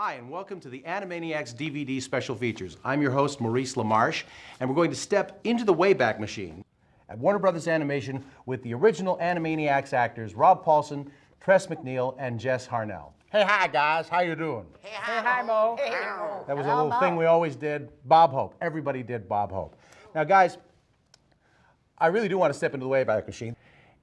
Hi, and welcome to the Animaniacs DVD special features. I'm your host, Maurice LaMarche, and we're going to step into the Wayback Machine at Warner Brothers Animation with the original Animaniacs actors Rob Paulsen, Tress MacNeille, and Jess Harnell. Hey, hi, guys. How you doing? Hey, hi, Mo. Hey, Mo. That was a little thing we always did. Bob Hope. Everybody did Bob Hope. Now, guys, I really do want to step into the Wayback Machine.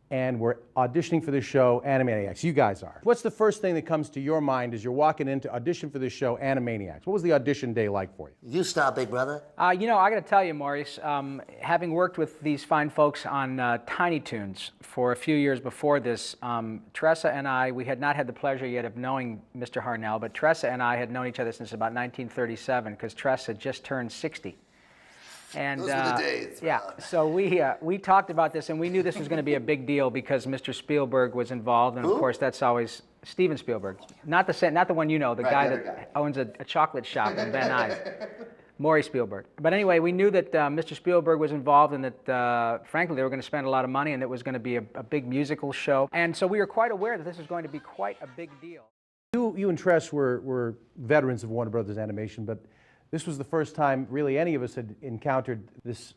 And we're auditioning for this show, Animaniacs. You guys are. What's the first thing that comes to your mind as you're walking in to audition for this show, Animaniacs? What was the audition day like for you? You start, big brother. I got to tell you, Maurice, having worked with these fine folks on Tiny Toons for a few years before this, Tressa and I, we had not had the pleasure yet of knowing Mr. Harnell, but Tressa and I had known each other since about 1937 because Tressa had just turned 60. And, those were the days. Yeah, so we talked about this, and we knew this was going to be a big deal because Mr. Spielberg was involved, and of course that's always Steven Spielberg, not the one you know, the guy that owns a chocolate shop in Van Nuys, Maury Spielberg. But anyway, we knew that Mr. Spielberg was involved, and that frankly they were going to spend a lot of money, and it was going to be a big musical show, and so we were quite aware that this was going to be quite a big deal. You and Tress were veterans of Warner Brothers Animation, but this was the first time really any of us had encountered this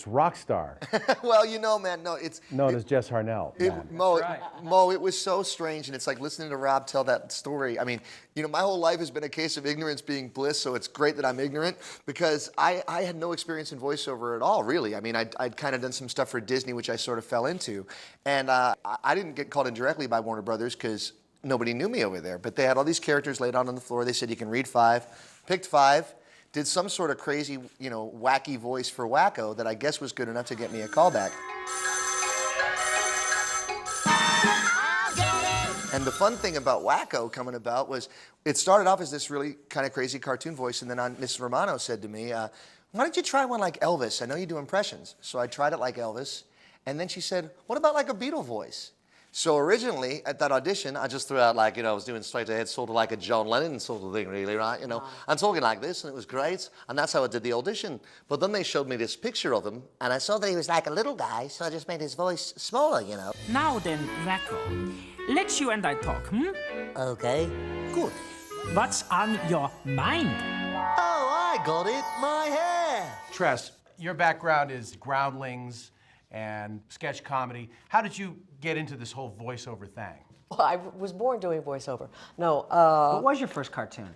rock star. Well, you know, man, no, it's known as Jess Harnell. Mo, it was so strange, and it's like listening to Rob tell that story. I mean, you know, my whole life has been a case of ignorance being bliss, so it's great that I'm ignorant because I had no experience in voiceover at all, really. I mean, I'd kind of done some stuff for Disney, which I sort of fell into, and I didn't get called in directly by Warner Brothers because nobody knew me over there. But they had all these characters laid out on the floor. They said you can read 5. Picked 5, did some sort of crazy, you know, wacky voice for Wacko that I guess was good enough to get me a callback. And the fun thing about Wacko coming about was it started off as this really kind of crazy cartoon voice, and then Miss Romano said to me, why don't you try one like Elvis? I know you do impressions. So I tried it like Elvis, and then she said, what about like a Beatle voice? So originally, at that audition, I just threw out like, you know, I was doing straight ahead, sort of like a John Lennon sort of thing, really, right? You know, I'm talking like this, and it was great, and that's how I did the audition. But then they showed me this picture of him, and I saw that he was like a little guy, so I just made his voice smaller, you know. Now then, Wacko, let you and I talk, Okay, good. What's on your mind? Oh, I got it, my hair. Tress, your background is Groundlings and sketch comedy. How did you get into this whole voiceover thing? Well, I was born doing voiceover. No, What was your first cartoon?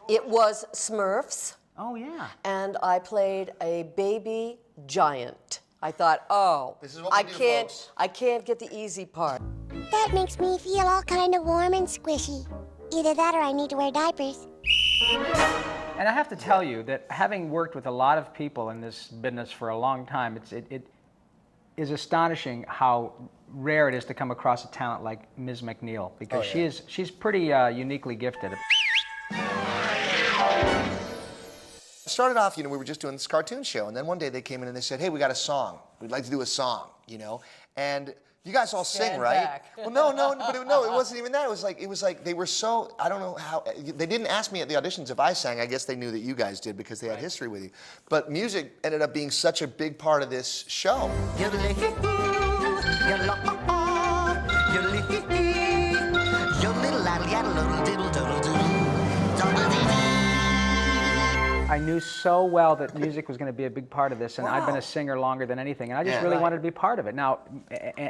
it was Smurfs, Oh, yeah. and I played a baby giant. I thought, oh, This is what we do, folks. I can't get the easy part. That makes me feel all kind of warm and squishy. Either that or I need to wear diapers. And I have to tell you that having worked with a lot of people in this business for a long time, it is astonishing how rare it is to come across a talent like Ms. MacNeille, because she's pretty uniquely gifted. Started off, you know, we were just doing this cartoon show, and then one day they came in and they said, hey, we got a song. We'd like to do a song, you know? And you guys all sing, Stand right? back. Well, no, it wasn't even that. It was like they were so, I don't know how, they didn't ask me at the auditions if I sang. I guess they knew that you guys did because they had history with you. But music ended up being such a big part of this show. I knew so well that music was going to be a big part of this, and I'd been a singer longer than anything, and I just really wanted to be part of it. Now,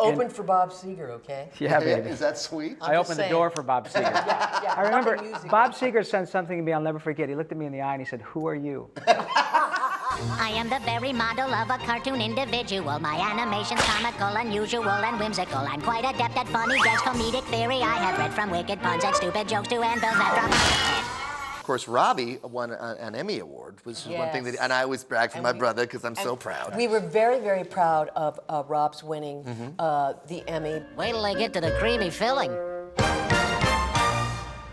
Open for Bob Seger, okay? yeah, baby. Is that sweet? I opened the door for Bob Seger. Yeah, I remember nothing music. Bob Seger said something to me I'll never forget. He looked at me in the eye and he said, "Who are you?" I am the very model of a cartoon individual. My animation's comical, unusual, and whimsical. I'm quite adept at funny jokes, comedic theory. I have read from wicked puns and stupid jokes to anvils that drop my head. Of course, Robbie won an Emmy Award, was one thing that, and I always brag for my brother because I'm so proud. We were very, very proud of Rob's winning the Emmy. Wait till I get to the creamy filling.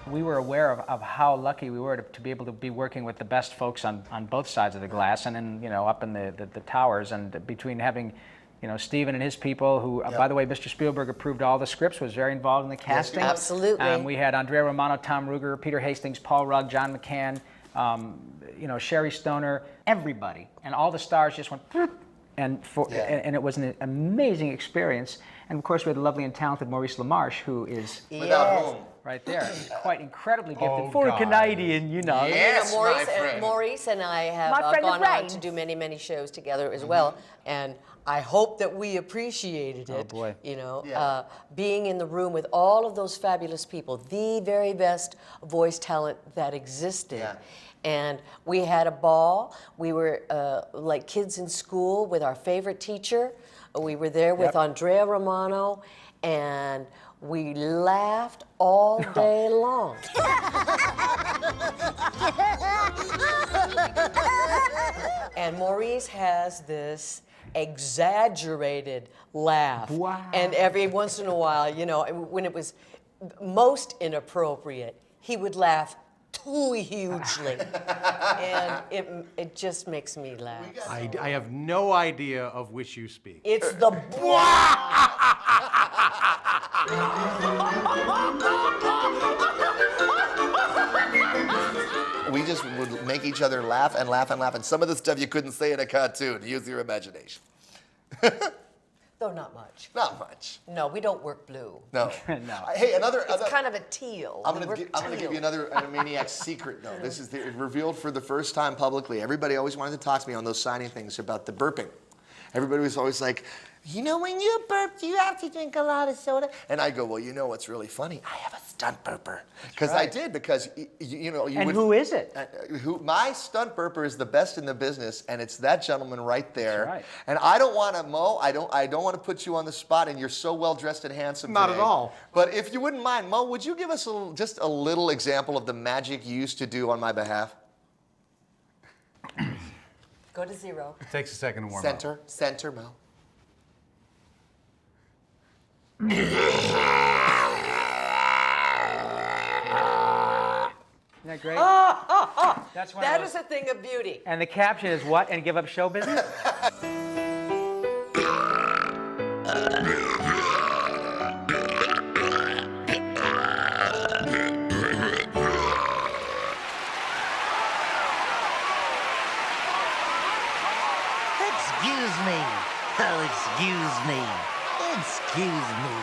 We were aware of how lucky we were to be able to be working with the best folks on both sides of the glass, and then, you know, up in the towers, and between having, you know, Steven and his people, who, by the way, Mr. Spielberg approved all the scripts, was very involved in the casting. Yes, absolutely. We had Andrea Romano, Tom Ruger, Peter Hastings, Paul Rugg, John McCann, you know, Sherry Stoner, everybody, and all the stars just went, and it was an amazing experience. And of course, we had the lovely and talented Maurice LaMarche, who is Without whom right there. Quite incredibly gifted Oh, for a God. Canadian, you know. Yes, Maurice, my friend. Maurice and I have My friend gone the on brain. to do many, many shows together as well, and I hope that we appreciated it. Oh, boy. You know, Yeah. being in the room with all of those fabulous people, the very best voice talent that existed. Yeah. And we had a ball. We were like kids in school with our favorite teacher. We were there with Andrea Romano, and we laughed all day long. And Maurice has this exaggerated laugh. Wow. And every once in a while, you know, when it was most inappropriate, he would laugh too hugely. And it just makes me laugh. I have no idea of which you speak. It's the We just would make each other laugh and laugh and laugh, and some of the stuff you couldn't say in a cartoon. Use your imagination. though not much. Not much. No, we don't work blue. No. No. Hey, another. It's kind of a teal. I'm We gonna work give teal. you another Animaniacs secret though. This is revealed for the first time publicly. Everybody always wanted to talk to me on those signing things about the burping. Everybody was always like, you know, when you burp, you have to drink a lot of soda. And I go, well, you know what's really funny? I have a stunt burper. Because I did, because you know, you And would, who is it? my stunt burper is the best in the business, and it's that gentleman right there. That's right. And I don't want to, Mo, I don't want to put you on the spot, and you're so well dressed and handsome Not today. at all. But if you wouldn't mind, Mo, would you give us just a little example of the magic you used to do on my behalf? Go to 0. It takes a second to warm up. Center, Mo. Isn't that great? That's one That of is those. a thing of beauty. And the caption is what? And give up show business? Excuse me. Oh, excuse me. Excuse me.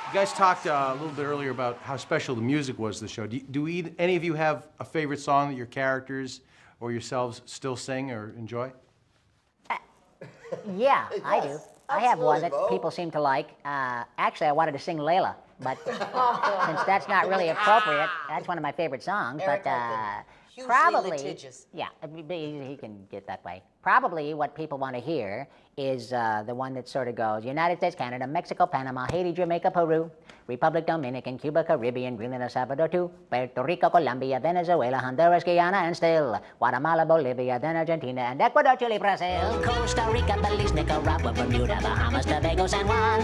You guys talked a little bit earlier about how special the music was to the show. Do any of you have a favorite song that your characters or yourselves still sing or enjoy? Yeah, I do. I have one that absolutely, Bo. people seem to like. Actually, I wanted to sing Layla, but since that's not really appropriate, that's one of my favorite songs. Eric but Clapton, hugely probably, litigious. yeah, he can get that way. Probably what people want to hear is the one that sort of goes: United States, Canada, Mexico, Panama, Haiti, Jamaica, Peru, Republic Dominican, Cuba, Caribbean, Greenland, El Salvador, too, Puerto Rico, Colombia, Venezuela, Honduras, Guyana, and still Guatemala, Bolivia, then Argentina, and Ecuador, Chile, Brazil, Costa Rica, Belize, Nicaragua, Bermuda, Bahamas, Tobago, San Juan,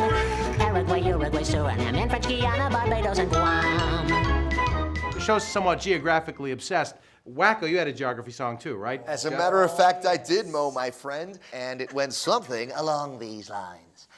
Paraguay, Uruguay, Suriname, and French Guiana, Barbados, and Guam. The show's somewhat geographically obsessed. Wacko, you had a geography song too, right? As a matter of fact, I did, Mo, my friend, and it went something along these lines.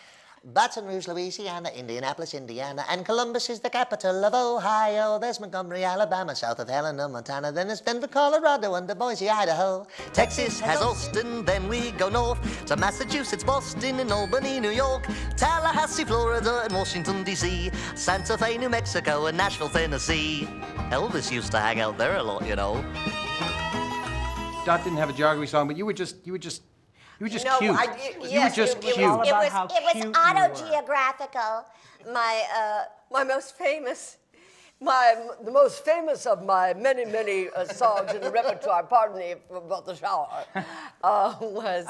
Baton Rouge, Louisiana, Indianapolis, Indiana, and Columbus is the capital of Ohio. There's Montgomery, Alabama, south of Helena, Montana. Then there's Denver, Colorado, and Boise, Idaho. Texas has Austin, then we go north to Massachusetts, Boston, and Albany, New York, Tallahassee, Florida, and Washington, D.C., Santa Fe, New Mexico, and Nashville, Tennessee. Elvis used to hang out there a lot, you know. Dot didn't have a geography song, but you were just No, cute. yes, you were just it cute. all was, about how it was cute you autogeographical. my most famous, the most famous of my many songs in the repertoire. Pardon me about the shower. Was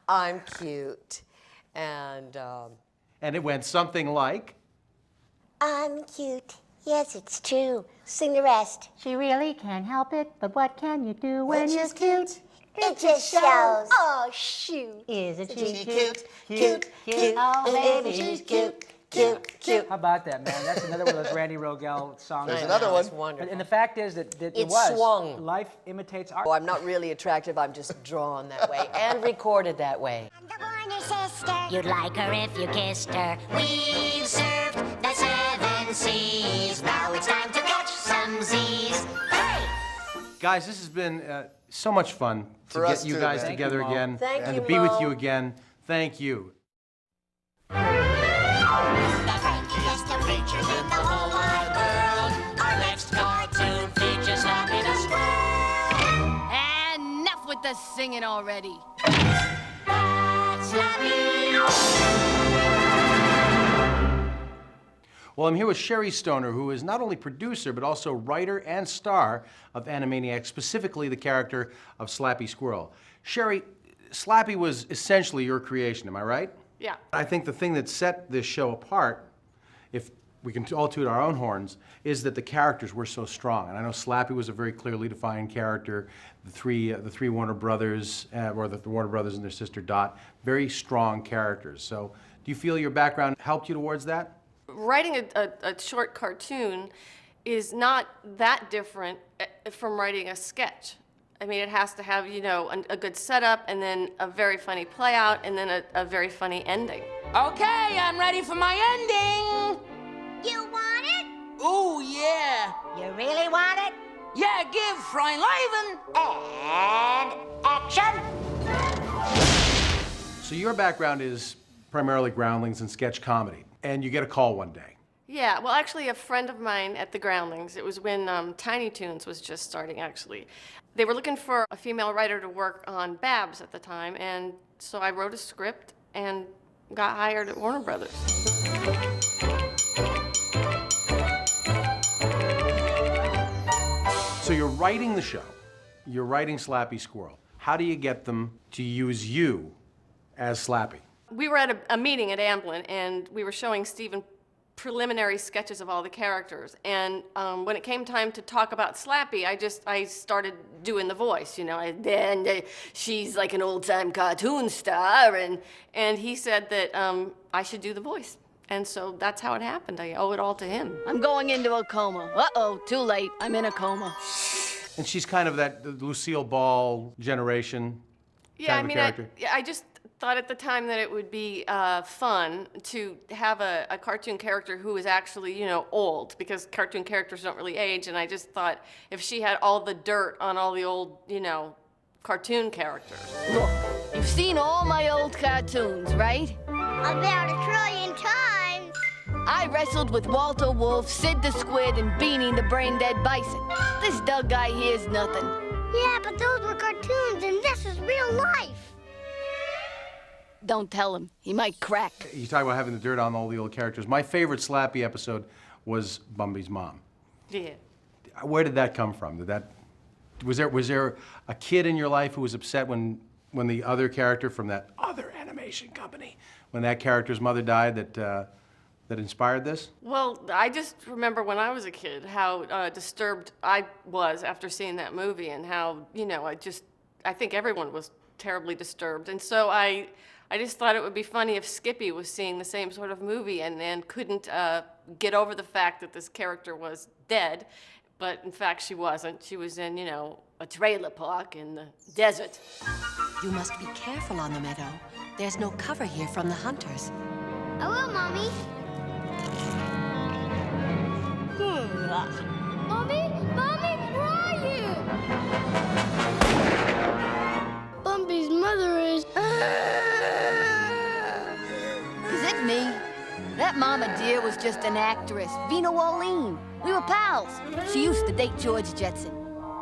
"I'm Cute," and And it went something like. I'm cute. Yes, it's true. Sing the rest. She really can't help it, but what can you do when you're cute? It just shows. Oh, shoot. Isn't she Cute, cute? Oh, baby, she's cute. cute. How about that, man? That's another one of those Randy Rogel songs. There's another one. It's wonderful. And the fact is that it It was. swung. Life imitates art. Oh, I'm not really attractive. I'm just drawn that way and recorded that way. The Warner sister. You'd like her if you kissed her. We've served the 7 seas. Now it's time to catch some Z's. Hey! Guys, this has been so much fun to For get us you too, guys man. together Thank you, Mo. again Thank and you, to be with Mo. you again. Thank you. The crankiest of creatures in the whole wide world. the singing already. Well, I'm here with Sherry Stoner, who is not only producer, but also writer and star of Animaniacs, specifically the character of Slappy Squirrel. Sherry, Slappy was essentially your creation, am I right? Yeah. I think the thing that set this show apart, if we can all toot our own horns, is that the characters were so strong. And I know Slappy was a very clearly defined character. The three Warner Brothers, or the Warner Brothers and their sister Dot, very strong characters. So do you feel your background helped you towards that? Writing a short cartoon is not that different from writing a sketch. I mean, it has to have, you know, a good setup and then a very funny play out and then a very funny ending. Okay, I'm ready for my ending. You want it? Ooh, yeah. You really want it? Yeah, give Freund Leven. And action! So your background is primarily Groundlings and sketch comedy, and you get a call one day. Yeah, well, actually, a friend of mine at the Groundlings, it was when Tiny Toons was just starting, actually. They were looking for a female writer to work on Babs at the time, and so I wrote a script and got hired at Warner Brothers. So you're writing the show, you're writing Slappy Squirrel. How do you get them to use you as Slappy? We were at a meeting at Amblin, and we were showing Stephen preliminary sketches of all the characters. And when it came time to talk about Slappy, I started doing the voice, you know. And she's like an old-time cartoon star, and he said that I should do the voice. And so that's how it happened. I owe it all to him. I'm going into a coma. Uh-oh, too late. I'm in a coma. And she's kind of that Lucille Ball generation Yeah, kind of character. I just thought at the time that it would be fun to have a cartoon character who is actually, you know, old, because cartoon characters don't really age, and I just thought if she had all the dirt on all the old, you know, cartoon characters. Look, you've seen all my old cartoons, right? About 1 trillion times. I wrestled with Walter Wolf, Sid the Squid, and Beanie the Brain-Dead Bison. This Doug guy here's nothing. Yeah, but those were cartoons and this is real life. Don't tell him. He might crack. You talk about having the dirt on all the old characters. My favorite Slappy episode was Bumby's mom. Yeah. Where did that come from? Was there a kid in your life who was upset when the other character from that other animation company, when that character's mother died, that inspired this? Well, I just remember when I was a kid how disturbed I was after seeing that movie, and how, you know, I think everyone was terribly disturbed. And so I just thought it would be funny if Skippy was seeing the same sort of movie and couldn't get over the fact that this character was dead. But in fact, she wasn't. She was in, you know, a trailer park in the desert. You must be careful on the meadow. There's no cover here from the hunters. I will, Mommy. Mommy? Mommy, where are you? Bumby's mother is... Is it me? That Mama Dear was just an actress, Vina Wallin. We were pals. She used to date George Jetson.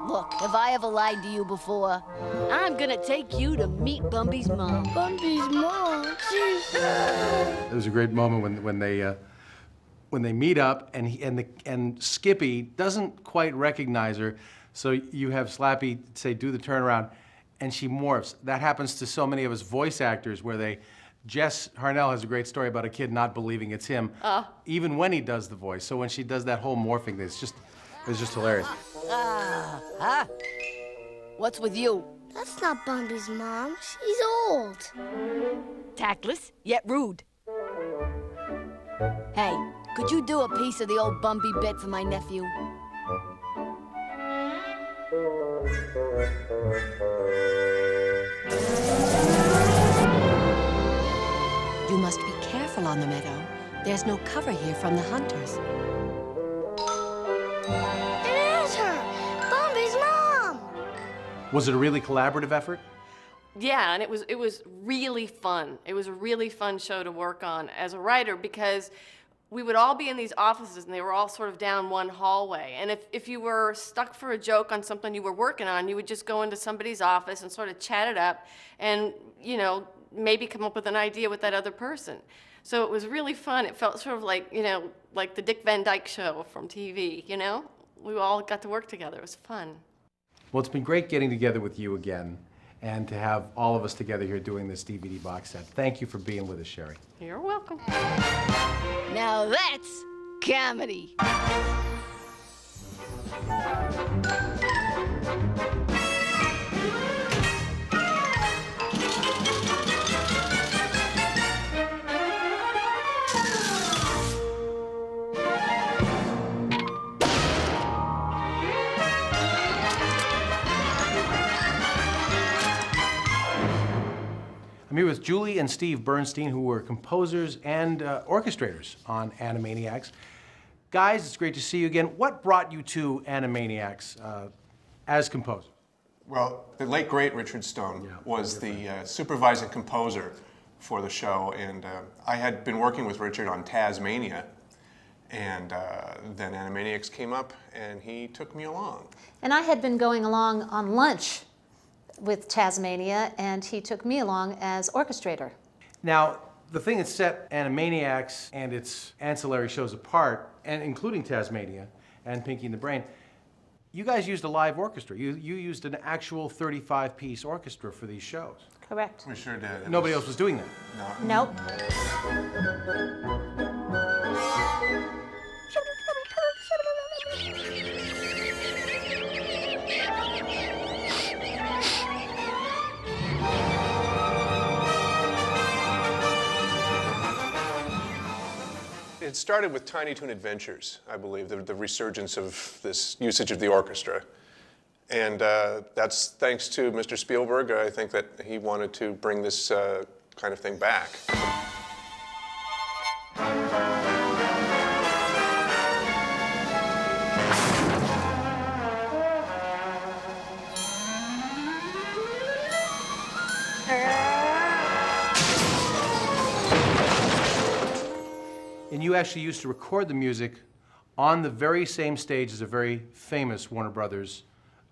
Look, have I ever lied to you before? I'm gonna take you to meet Bumby's mom. Bumby's mom? She's... It was a great moment when they meet up and Skippy doesn't quite recognize her, so you have Slappy say, do the turnaround, and she morphs. That happens to so many of us voice actors where Jess Harnell has a great story about a kid not believing it's him, even when he does the voice. So when she does that whole morphing thing, it's just hilarious. What's with you? That's not Bumby's mom. She's old. Tactless, yet rude. Hey, could you do a piece of the old Bumby bit for my nephew? You must be careful on the meadow. There's no cover here from the hunters. It is her! Bumby's mom! Was it a really collaborative effort? Yeah, and it was really fun. It was a really fun show to work on as a writer, because we would all be in these offices, and they were all sort of down one hallway. And if you were stuck for a joke on something you were working on, you would just go into somebody's office and sort of chat it up and, you know, maybe come up with an idea with that other person. So it was really fun. It felt sort of like, you know, like the Dick Van Dyke Show from TV, you know? We all got to work together. It was fun. Well, it's been great getting together with you again and to have all of us together here doing this DVD box set. Thank you for being with us, Sherry. You're welcome. Now that's comedy. I'm here with Julie and Steve Bernstein, who were composers and orchestrators on Animaniacs. Guys, it's great to see you again. What brought you to Animaniacs as composer? Well, the late, great Richard Stone was the supervising composer for the show, and I had been working with Richard on Tasmania, and then Animaniacs came up, and he took me along. And I had been going along on lunch with Tasmania, and he took me along as orchestrator. Now, the thing that set Animaniacs and its ancillary shows apart, and including Tasmania and Pinky and the Brain, you guys used a live orchestra. You used an actual 35-piece orchestra for these shows. Correct. We sure did. Nobody else was doing that. No. Nope. It started with Tiny Toon Adventures, I believe, the resurgence of this usage of the orchestra. And that's thanks to Mr. Spielberg. I think that he wanted to bring this kind of thing back. And you actually used to record the music on the very same stage as a very famous Warner Brothers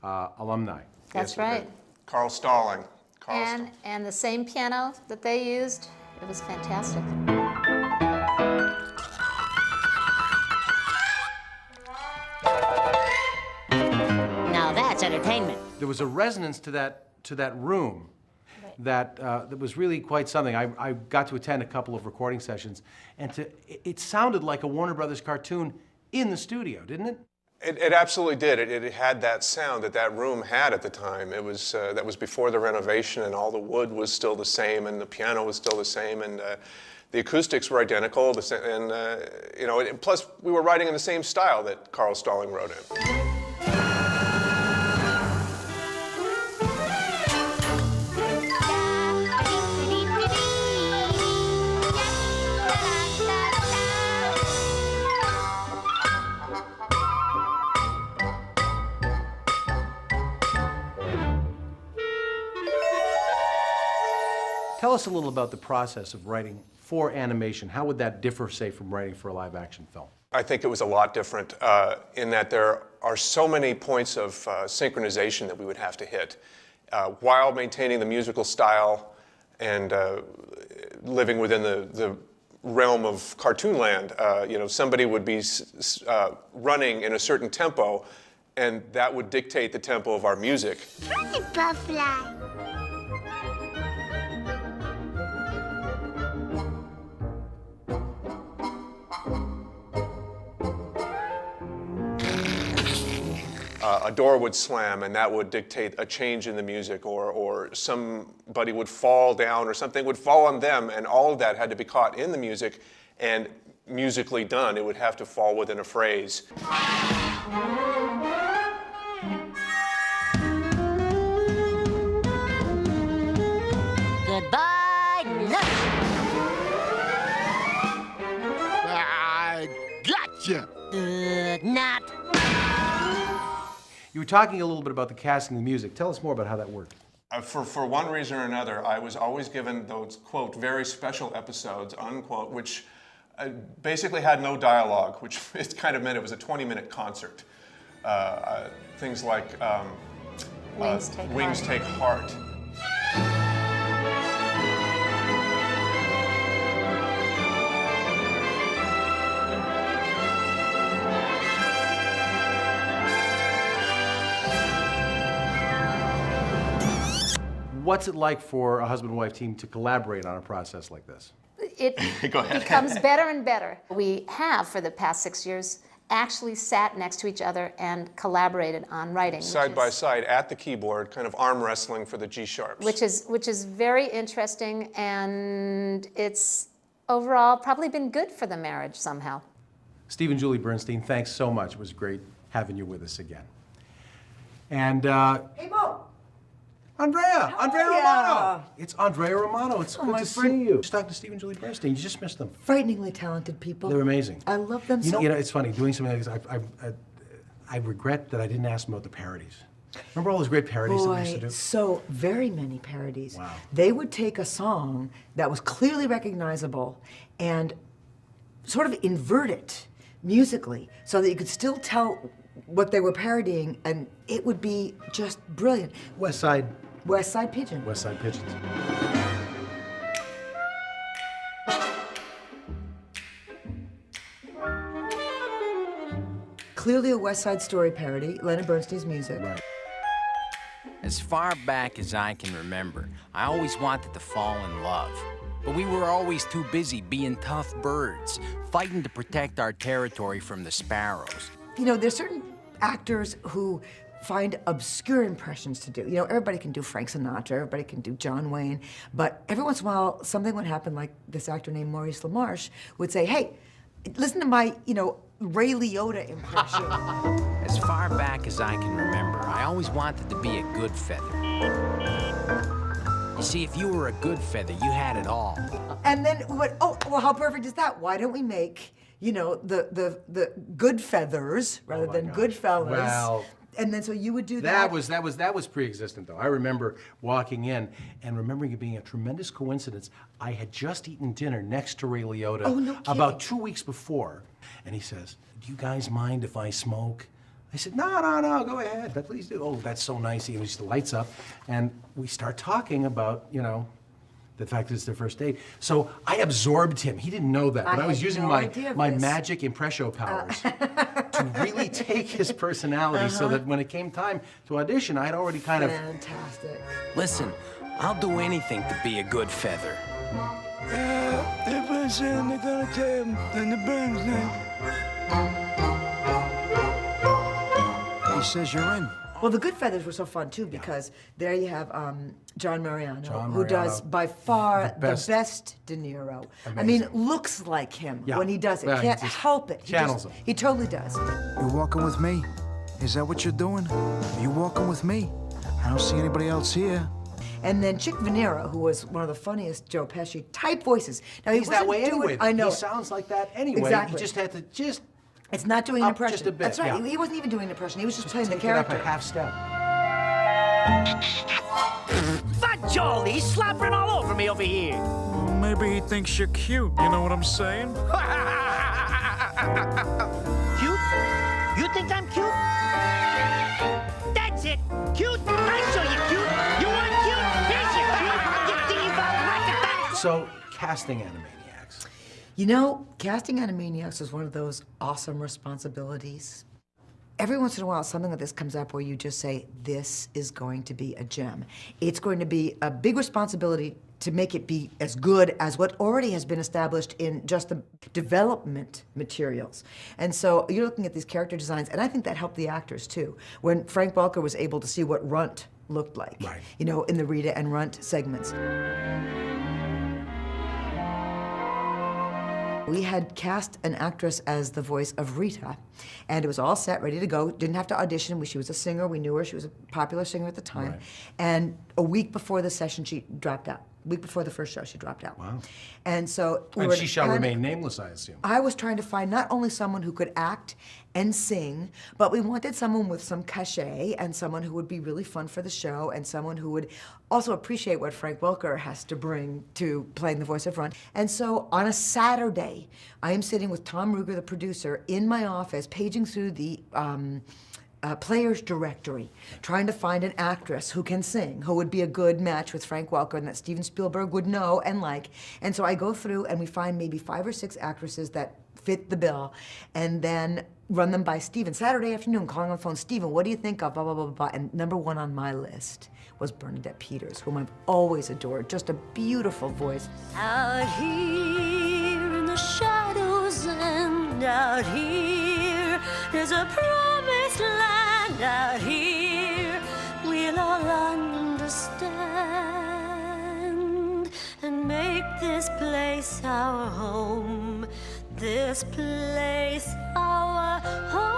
alumni. That's right. Carl Stalling. And the same piano that they used, it was fantastic. Now that's entertainment. There was a resonance to that room that was really quite something. I got to attend a couple of recording sessions, and it sounded like a Warner Brothers cartoon in the studio, didn't it? It absolutely did. It had that sound that room had at the time. It was that was before the renovation, and all the wood was still the same, and the piano was still the same, and the acoustics were identical. And you know, plus we were writing in the same style that Carl Stalling wrote in. Tell us a little about the process of writing for animation. How would that differ, say, from writing for a live-action film? I think it was a lot different in that there are so many points of synchronization that we would have to hit while maintaining the musical style and living within the realm of cartoon land. You know, somebody would be running in a certain tempo, and that would dictate the tempo of our music. Butterfly. A door would slam, and that would dictate a change in the music, or somebody would fall down, or something would fall on them, and all of that had to be caught in the music and musically done. It would have to fall within a phrase. Goodbye, nuts. I gotcha. Not. You were talking a little bit about the casting of the music. Tell us more about how that worked. For one reason or another, I was always given those, quote, very special episodes, unquote, which basically had no dialogue, which it kind of meant it was a 20-minute concert. Things like Wings Take Heart. What's it like for a husband and wife team to collaborate on a process like this? It becomes better and better. We have, for the past 6 years, actually sat next to each other and collaborated on writing. Side by side at the keyboard, kind of arm wrestling for the G sharps. Which is very interesting, and it's overall probably been good for the marriage somehow. Steve and Julie Bernstein, thanks so much. It was great having you with us again. And Hey, Mo. Andrea Romano. It's Andrea Romano. It's good my to friend. see you. Just talking to Steve and Julie Bernstein. You just missed them. Frighteningly talented people. They're amazing. I love them You so. know, it's funny doing something like this. I regret that I didn't ask them about the parodies. Remember all those great parodies that we used to Boy, do? so very many parodies. Wow. They would take a song that was clearly recognizable and sort of invert it musically so that you could still tell what they were parodying, and it would be just brilliant. West Side Pigeon. West Side Pigeons. Clearly a West Side Story parody, Leonard Bernstein's music. Right. As far back as I can remember, I always wanted to fall in love. But we were always too busy being tough birds, fighting to protect our territory from the sparrows. You know, there's certain actors who find obscure impressions to do. You know, everybody can do Frank Sinatra, everybody can do John Wayne, but every once in a while, something would happen, like this actor named Maurice LaMarche would say, hey, listen to my, Ray Liotta impression. As far back as I can remember, I always wanted to be a good feather. You see, if you were a good feather, you had it all. And then we went, oh, well, how perfect is that? Why don't we make, the good feathers rather than good fellas? Well, and then so you would do that. That was pre-existent though. I remember walking in and remembering it being a tremendous coincidence. I had just eaten dinner next to Ray Liotta about 2 weeks before, and he says, "Do you guys mind if I smoke?" I said, no, go ahead, but please do. Oh, that's so nice. He just lights up, and we start talking about, the fact that it's their first date. So I absorbed him. He didn't know that, but I was using my magic impression powers to really take his personality so that when it came time to audition, I had already kind of... Fantastic. Listen, I'll do anything to be a good feather. If I say they're gonna tell him, then the Burns name. He says you're in. Well, the Good Feathers were so fun too because there you have John Mariano, who does by far the best De Niro. Amazing. I mean, looks like him when he does it. Can't help it. Channels him. He totally does. You're walking with me? Is that what you're doing? Are you walking with me? I don't see anybody else here. And then Chick Venera, who was one of the funniest Joe Pesci type voices. Now He's that way anyway. I know. He sounds like that anyway. Exactly. He just had to It's not doing an up impression. just a bit, That's right. yeah. He wasn't even doing an impression. He was just playing the take it up character. a half step. Fat Jolly slapping all over me over here. Maybe he thinks you're cute, you know what I'm saying? Cute? You think I'm cute? That's it. Cute? I show you cute. You want cute? Here's your cute. You diva like So, casting Animaniacs. You know, casting Animaniacs is one of those awesome responsibilities. Every once in a while, something like this comes up where you just say, this is going to be a gem. It's going to be a big responsibility to make it be as good as what already has been established in just the development materials. And so you're looking at these character designs, and I think that helped the actors too. When Frank Welker was able to see what Runt looked like, in the Rita and Runt segments. We had cast an actress as the voice of Rita, and it was all set, ready to go. Didn't have to audition. She was a singer. We knew her. She was a popular singer at the time. And a week before the session, she dropped out. Week before the first show, she dropped out. Wow. And so we And were she shall kind of- remain nameless, I assume. I was trying to find not only someone who could act and sing, but we wanted someone with some cachet and someone who would be really fun for the show and someone who would also appreciate what Frank Welker has to bring to playing the voice of Ron. And so on a Saturday, I am sitting with Tom Ruger, the producer, in my office, paging through the players directory, trying to find an actress who can sing, who would be a good match with Frank Welker and that Steven Spielberg would know and like. And so I go through and we find maybe 5 or 6 actresses that fit the bill and then run them by Steven. Saturday afternoon, calling on the phone, Steven, what do you think of blah, blah, blah, blah, blah. And number 1 on my list was Bernadette Peters, whom I've always adored. Just a beautiful voice. Out here in the shadows and out here, there's a promised land out here. We'll all understand and make this place our home. This place our home.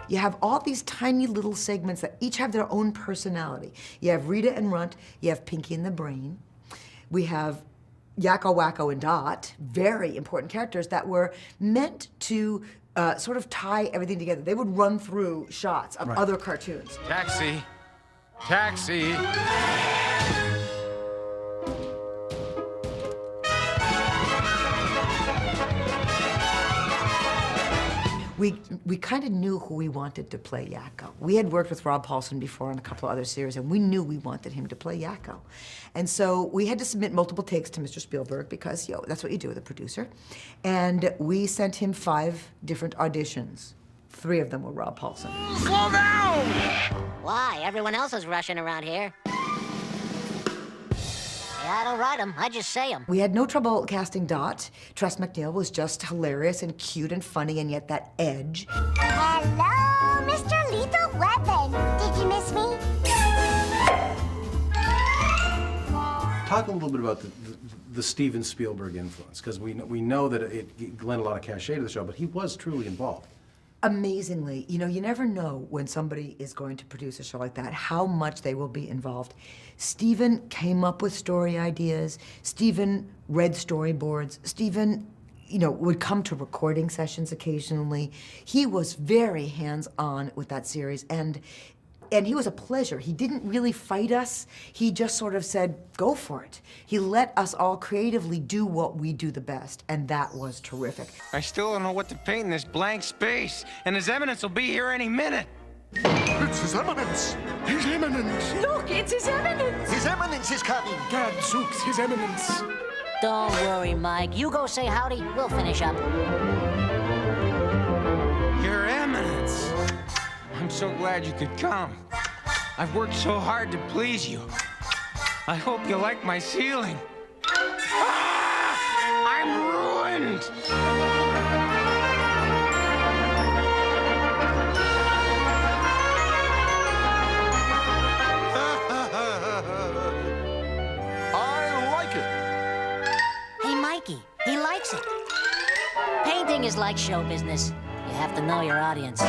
You have all these tiny little segments that each have their own personality. You have Rita and Runt, you have Pinky and the Brain. We have Yakko, Wacko, and Dot, very important characters that were meant to sort of tie everything together. They would run through shots of Right. other cartoons. Taxi. Taxi. We kind of knew who we wanted to play Yakko. We had worked with Rob Paulson before on a couple of other series, and we knew we wanted him to play Yakko. And so we had to submit multiple takes to Mr. Spielberg because, that's what you do with a producer. And we sent him 5 different auditions. 3 of them were Rob Paulson. Slow down! Why? Everyone else is rushing around here. Yeah, I don't write them. I just say them. We had no trouble casting Dot. Tress MacNeille was just hilarious and cute and funny, and yet that edge. Hello, Mr. Lethal Weapon. Did you miss me? Talk a little bit about the Steven Spielberg influence, because we know that it lent a lot of cachet to the show, but he was truly involved. Amazingly, you never know when somebody is going to produce a show like that, how much they will be involved. Steven came up with story ideas. Steven read storyboards. Steven, would come to recording sessions occasionally. He was very hands-on with that series, and he was a pleasure. He didn't really fight us. He just sort of said, go for it. He let us all creatively do what we do the best, and that was terrific. I still don't know what to paint in this blank space, and His Eminence will be here any minute. It's His Eminence! His Eminence! Look, it's His Eminence! His Eminence is coming! Gadzooks, His Eminence! Don't worry, Mike. You go say howdy. We'll finish up. Your Eminence. I'm so glad you could come. I've worked so hard to please you. I hope you like my ceiling. I'm ruined! I like it. Hey, Mikey, he likes it. Painting is like show business. You have to know your audience.